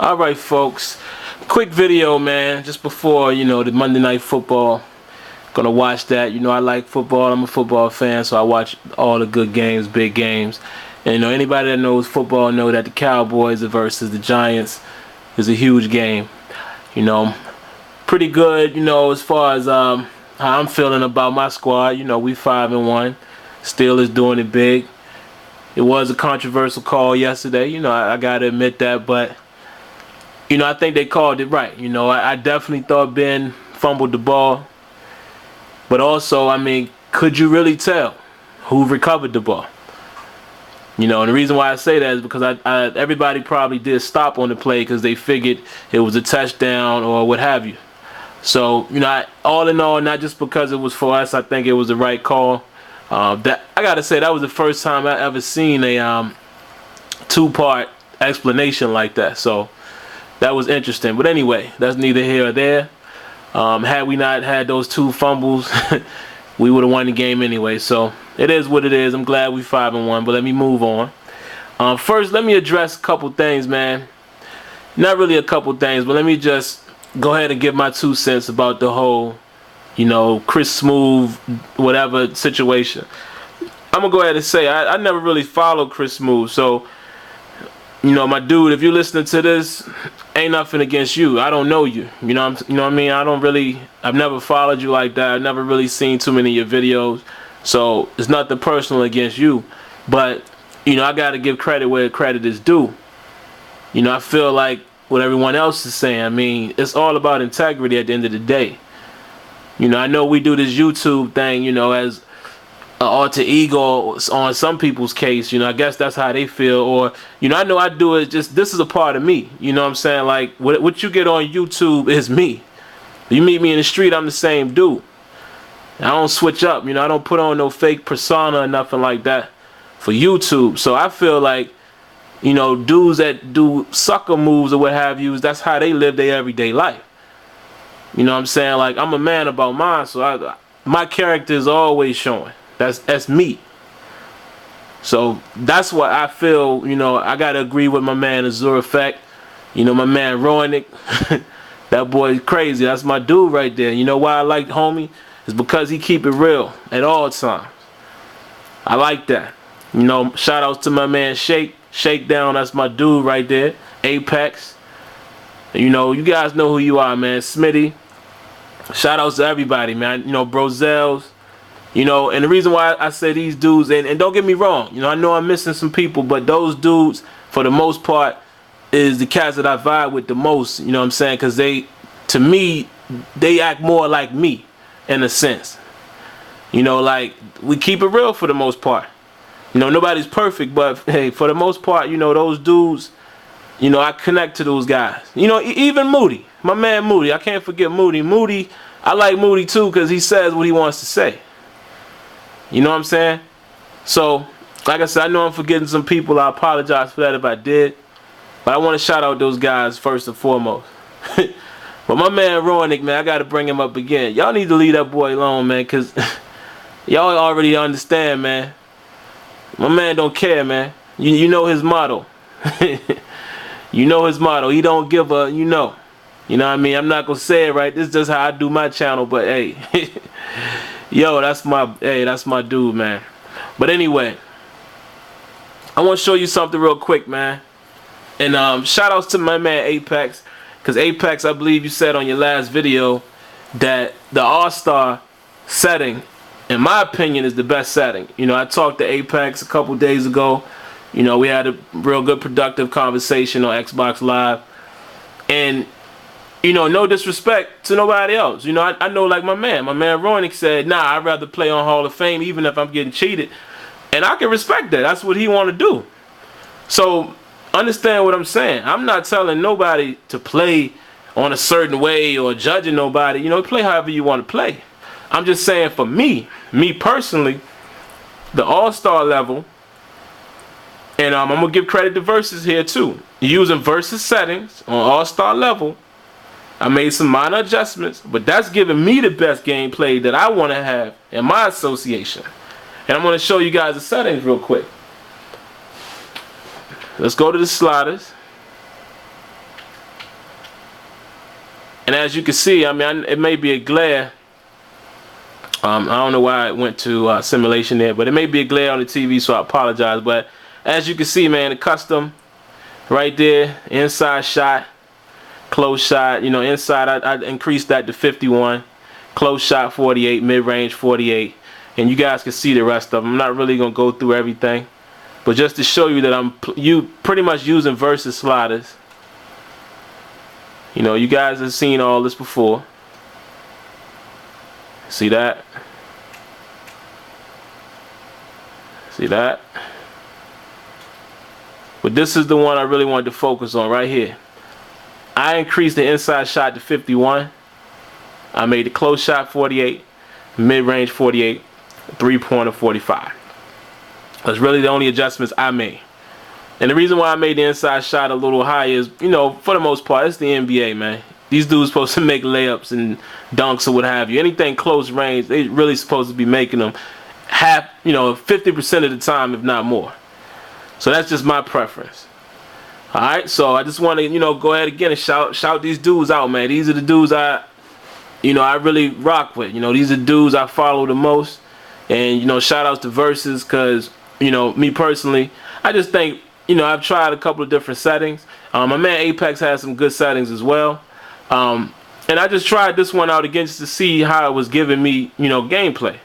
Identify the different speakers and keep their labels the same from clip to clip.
Speaker 1: Alright folks, quick video man, just before, the Monday Night Football. Gonna watch that. I like football, I'm a football fan, so I watch all the good games, big games. And anybody that knows football know that the Cowboys versus the Giants is a huge game. Pretty good, as far as how I'm feeling about my squad. We 5-1. Steelers doing it big. It was a controversial call yesterday, I gotta admit that, but I think they called it right. I definitely thought Ben fumbled the ball. But also, could you really tell who recovered the ball? And the reason why I say that is because everybody probably did stop on the play because they figured it was a touchdown or what have you. So, all in all, not just because it was for us, I think it was the right call. I gotta say, that was the first time I ever seen a two-part explanation like that. So that was interesting. But anyway, that's neither here or there. Had we not had those two fumbles, we would have won the game anyway. So it is what it is. I'm glad we 5-1, but let me move on. First, let me address a couple things, man. Not really a couple things, but let me just go ahead and give my 2 cents about the whole, Chris Smoove, whatever situation. I'm going to go ahead and say, I never really followed Chris Smoove, so my dude, if you're listening to this, ain't nothing against you. I don't know you. You know what I mean? I've never followed you like that. I've never really seen too many of your videos. So it's nothing personal against you. But, I got to give credit where credit is due. I feel like what everyone else is saying, it's all about integrity at the end of the day. I know we do this YouTube thing, as alter ego on some people's case. I guess that's how they feel. Or I know I do it, just this is a part of me. You know what I'm saying? Like what you get on YouTube is me. You meet me in the street, I'm the same dude. I don't switch up. I don't put on no fake persona or nothing like that for YouTube. So I feel like dudes that do sucker moves or what have you, that's how they live their everyday life. You know what I'm saying? Like, I'm a man about mine, so my character is always showing. That's me. So that's what I feel. I gotta agree with my man Azure Effect. My man Roenick. That boy crazy. That's my dude right there. You know why I like homie? It's because he keep it real at all times. I like that. Shout outs to my man Shakedown. That's my dude right there. Apex. You guys know who you are, man. Smitty. Shout outs to everybody, man. Brozels. And the reason why I say these dudes, and don't get me wrong, I know I'm missing some people, but those dudes, for the most part, is the cats that I vibe with the most, you know what I'm saying? Because to me, they act more like me, in a sense. Like, we keep it real for the most part. Nobody's perfect, but, hey, for the most part, those dudes, I connect to those guys. Even Moody, my man Moody, I can't forget Moody. Moody, I like Moody too, because he says what he wants to say. You know what I'm saying? So, like I said, I know I'm forgetting some people. I apologize for that if I did. But I want to shout out those guys first and foremost. But my man Roenick, man, I got to bring him up again. Y'all need to leave that boy alone, man, because y'all already understand, man. My man don't care, man. You know his motto. You know his motto. He don't give a, You know what I mean? I'm not going to say it right. This is just how I do my channel, but hey. Yo, that's my dude, man. But anyway, I want to show you something real quick, man. And shout outs to my man Apex, because Apex, I believe you said on your last video that the All-Star setting, in my opinion, is the best setting. I talked to Apex a couple days ago. We had a real good productive conversation on Xbox Live. And no disrespect to nobody else. I know, like my man Roenick said, nah, I'd rather play on Hall of Fame even if I'm getting cheated. And I can respect that. That's what he want to do. So, understand what I'm saying. I'm not telling nobody to play on a certain way or judging nobody. Play however you want to play. I'm just saying for me personally, the All-Star level, and I'm going to give credit to Versus here too. Using Versus settings on All-Star level, I made some minor adjustments, but that's giving me the best gameplay that I want to have in my association. And I'm going to show you guys the settings real quick. Let's go to the sliders. And as you can see, I mean, it may be a glare. I don't know why it went to simulation there, but it may be a glare on the TV, so I apologize. But as you can see, man, the custom right there, inside shot, close shot. You know, inside I increased that to 51, close shot 48, mid-range 48, and you guys can see the rest of them. I'm not really gonna go through everything, but just to show you that I'm pretty much using versus sliders. You know, you guys have seen all this before. See that? See that? But this is the one I really wanted to focus on right here. I increased the inside shot to 51. I made the close shot 48, mid-range 48, three-pointer 45. That's really the only adjustments I made. And the reason why I made the inside shot a little higher is, you know, for the most part, it's the NBA, man. These dudes supposed to make layups and dunks or what have you. Anything close range, they really supposed to be making them half, you know, 50% of the time, if not more. So that's just my preference. All right, so I just want to, you know, go ahead again and shout these dudes out, man. These are the dudes I really rock with. You know, these are dudes I follow the most. And, you know, shout outs to Versus, because, you know, me personally, I just think, you know, I've tried a couple of different settings. My man Apex has some good settings as well. And I just tried this one out again just to see how it was giving me, you know, gameplay.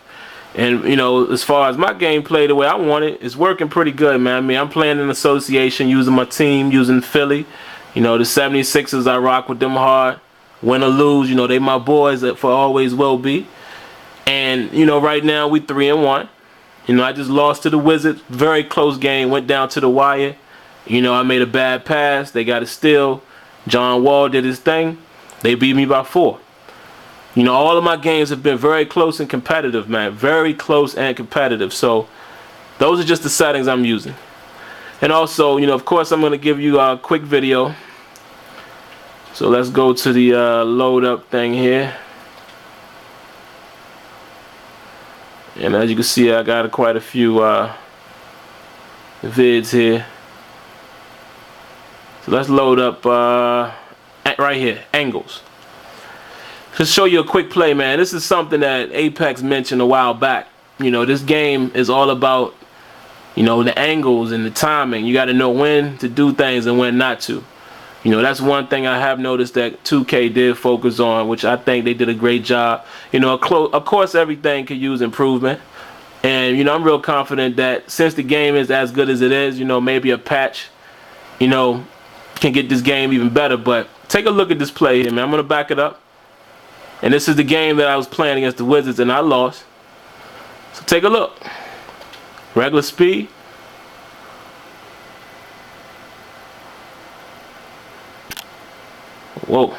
Speaker 1: And, you know, as far as my gameplay, the way I want it, it's working pretty good, man. I mean, I'm playing in association, using my team, using Philly. You know, the 76ers, I rock with them hard. Win or lose, you know, they my boys that for always will be. And, you know, right now we 3-1. You know, I just lost to the Wizards. Very close game. Went down to the wire. You know, I made a bad pass. They got a steal. John Wall did his thing. They beat me by 4. You know, all of my games have been very close and competitive, man. Very close and competitive. So, those are just the settings I'm using. And also, you know, of course, I'm going to give you a quick video. So, let's go to the load up thing here. And as you can see, I got quite a few vids here. So let's load up right here, angles. Just show you a quick play, man. This is something that Apex mentioned a while back. You know, this game is all about, you know, the angles and the timing. You got to know when to do things and when not to. You know, that's one thing I have noticed that 2K did focus on, which I think they did a great job. You know, of course, everything could use improvement. And, you know, I'm real confident that since the game is as good as it is, you know, maybe a patch, you know, can get this game even better. But take a look at this play here, man. I'm going to back it up. And this is the game that I was playing against the Wizards and I lost. So take a look. Regular speed. Whoa.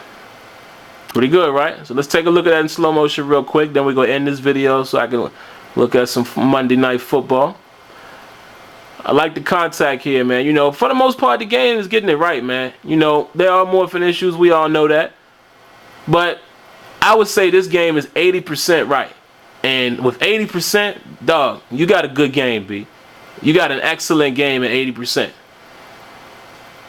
Speaker 1: Pretty good, right? So let's take a look at that in slow motion real quick. Then we're going to end this video so I can look at some Monday Night Football. I like the contact here, man. You know, for the most part, the game is getting it right, man. You know, there are morphing issues. We all know that. But I would say this game is 80% right. And with 80%, dog, you got a good game, B. You got an excellent game at 80%.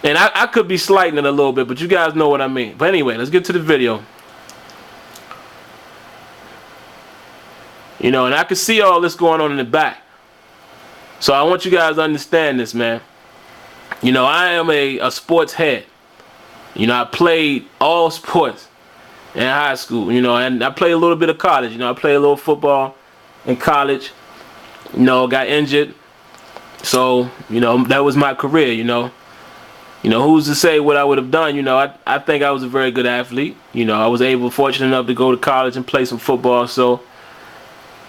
Speaker 1: And I could be slighting it a little bit, but you guys know what I mean. But anyway, let's get to the video. You know, and I can see all this going on in the back. So I want you guys to understand this, man. You know, I am a sports head. You know, I played all sports in high school, you know, and I played a little bit of college. You know, I played a little football in college. You know, got injured. So, you know, that was my career, you know. You know, who's to say what I would have done? You know, I think I was a very good athlete. You know, I was fortunate enough to go to college and play some football. So,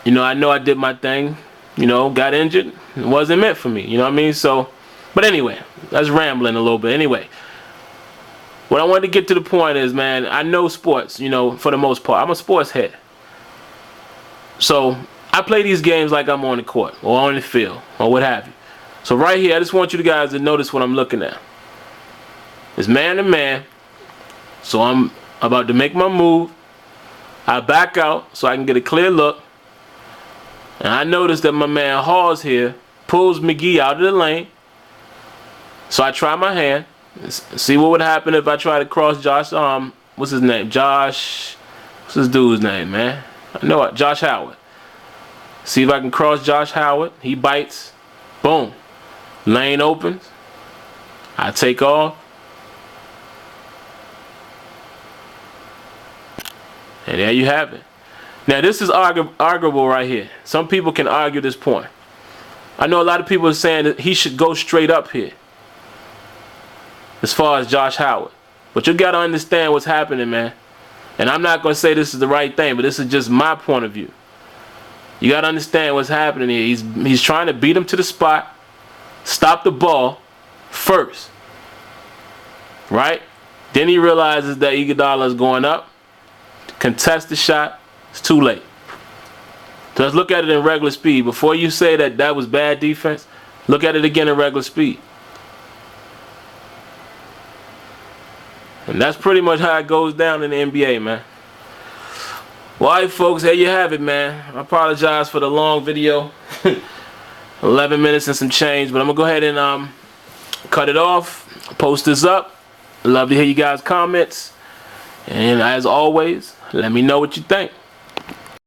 Speaker 1: you know I did my thing. You know, got injured. It wasn't meant for me. You know what I mean? So, but anyway, that's rambling a little bit. Anyway, what I wanted to get to the point is, man, I know sports, you know, for the most part. I'm a sports head. So, I play these games like I'm on the court or on the field or what have you. So, right here, I just want you guys to notice what I'm looking at. It's man to man. So I'm about to make my move. I back out so I can get a clear look. And I notice that my man Hawes here pulls McGee out of the lane. So I try my hand. See what would happen if I try to cross Josh what's his name? Josh. What's this dude's name, man? I know it. Josh Howard. See if I can cross Josh Howard. He bites. Boom. Lane opens. I take off. And there you have it. Now this is arguable right here. Some people can argue this point. I know a lot of people are saying that he should go straight up here, as far as Josh Howard. But you got to understand what's happening, man. And I'm not going to say this is the right thing, but this is just my point of view. You got to understand what's happening here. He's trying to beat him to the spot, stop the ball first. Right? Then he realizes that Iguodala is going up. Contest the shot. It's too late. So let's look at it in regular speed. Before you say that that was bad defense, look at it again in regular speed. And that's pretty much how it goes down in the NBA, man. Well, all right, folks, there you have it, man. I apologize for the long video. 11 minutes and some change, but I'm going to go ahead and cut it off, post this up. Love to hear you guys' comments. And as always, let me know what you think.